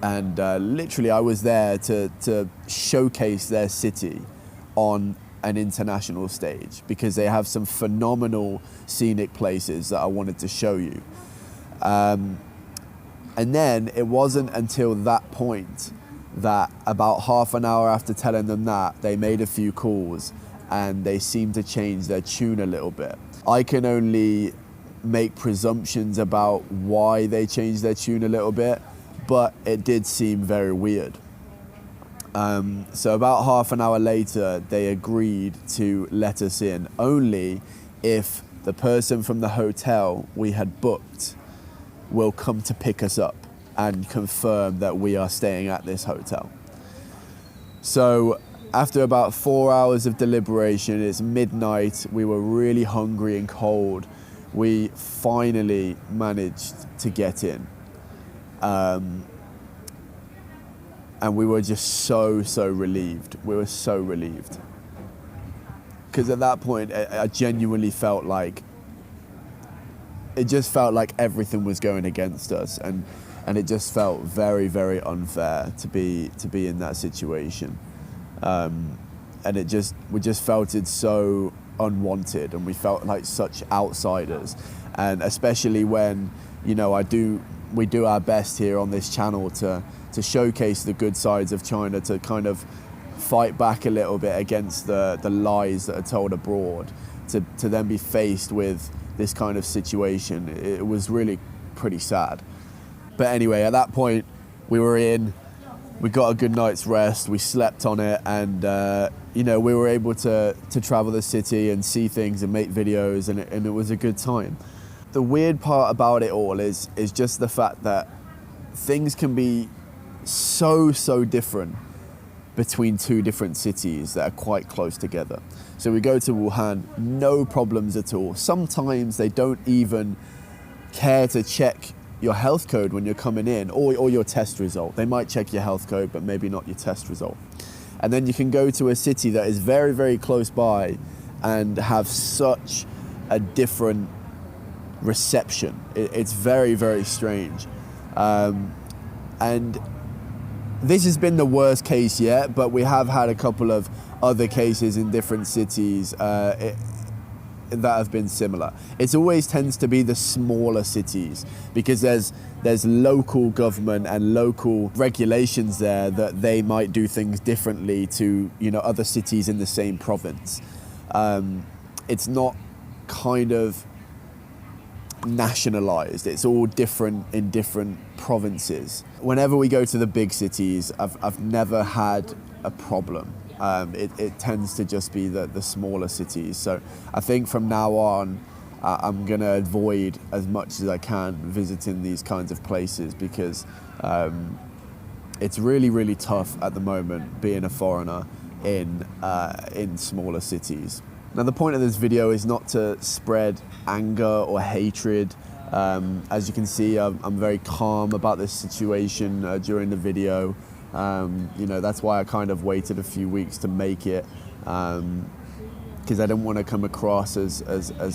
And literally I was there to showcase their city on an international stage because they have some phenomenal scenic places that I wanted to show you. And then it wasn't until that point that about half an hour after telling them that, they made a few calls and they seemed to change their tune a little bit. I can only make presumptions about why they changed their tune a little bit, but it did seem very weird. So about half an hour later, they agreed to let us in only if the person from the hotel we had booked will come to pick us up and confirm that we are staying at this hotel. So after about 4 hours of deliberation, it's midnight, we were really hungry and cold, we finally managed to get in. And we were just so relieved. We were so relieved. Because at that point, I genuinely felt like, it just felt like everything was going against us. And it just felt very, very unfair to be in that situation. And we just felt it so unwanted, and we felt like such outsiders. And especially when, you know, we do our best here on this channel to showcase the good sides of China, to kind of fight back a little bit against the lies that are told abroad, to then be faced with this kind of situation. It was really pretty sad. But anyway, at that point, we were in, we got a good night's rest, we slept on it, and you know, we were able to travel the city and see things and make videos, and it was a good time. The weird part about it all is just the fact that things can be so different between two different cities that are quite close together. So we go to Wuhan, no problems at all. Sometimes they don't even care to check your health code when you're coming in, or your test result. They might check your health code, but maybe not your test result. And then you can go to a city that is very, very close by and have such a different reception. It's very, very strange. And this has been the worst case yet, but we have had a couple of other cases in different cities that have been similar. It always tends to be the smaller cities because there's local government and local regulations there that they might do things differently to, you know, other cities in the same province. It's not kind of nationalized. It's all different in different provinces. Whenever we go to the big cities, I've never had a problem. It tends to just be the smaller cities. So I think from now on, I'm going to avoid as much as I can visiting these kinds of places because it's really, really tough at the moment being a foreigner in smaller cities. Now, the point of this video is not to spread anger or hatred. As you can see, I'm very calm about this situation during the video. You know, that's why I kind of waited a few weeks to make it, because I didn't want to come across as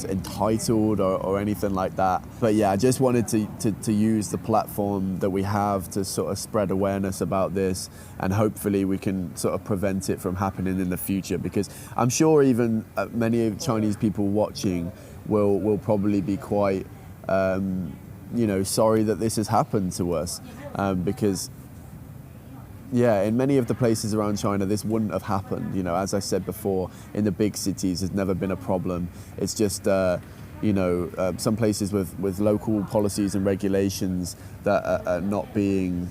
entitled or anything like that. But yeah, I just wanted to use the platform that we have to sort of spread awareness about this, and hopefully we can sort of prevent it from happening in the future, because I'm sure even many Chinese people watching will probably be quite, you know, sorry that this has happened to us, because yeah, in many of the places around China, this wouldn't have happened. You know, as I said before, in the big cities, there's never been a problem. It's just, you know, some places with local policies and regulations that are not being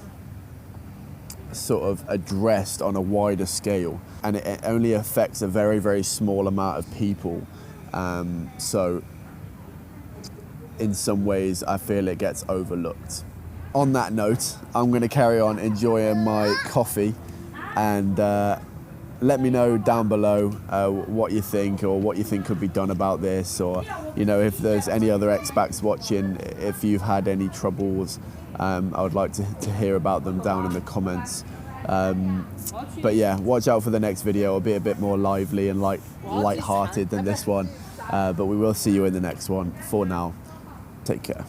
sort of addressed on a wider scale. And it only affects a very, very small amount of people. So in some ways, I feel it gets overlooked. On that note, I'm going to carry on enjoying my coffee, and let me know down below what you think, or what you think could be done about this, or, you know, if there's any other expats watching, if you've had any troubles, I would like to hear about them down in the comments. But yeah, watch out for the next video. It'll be a bit more lively and light-hearted than this one, but we will see you in the next one. For now, take care.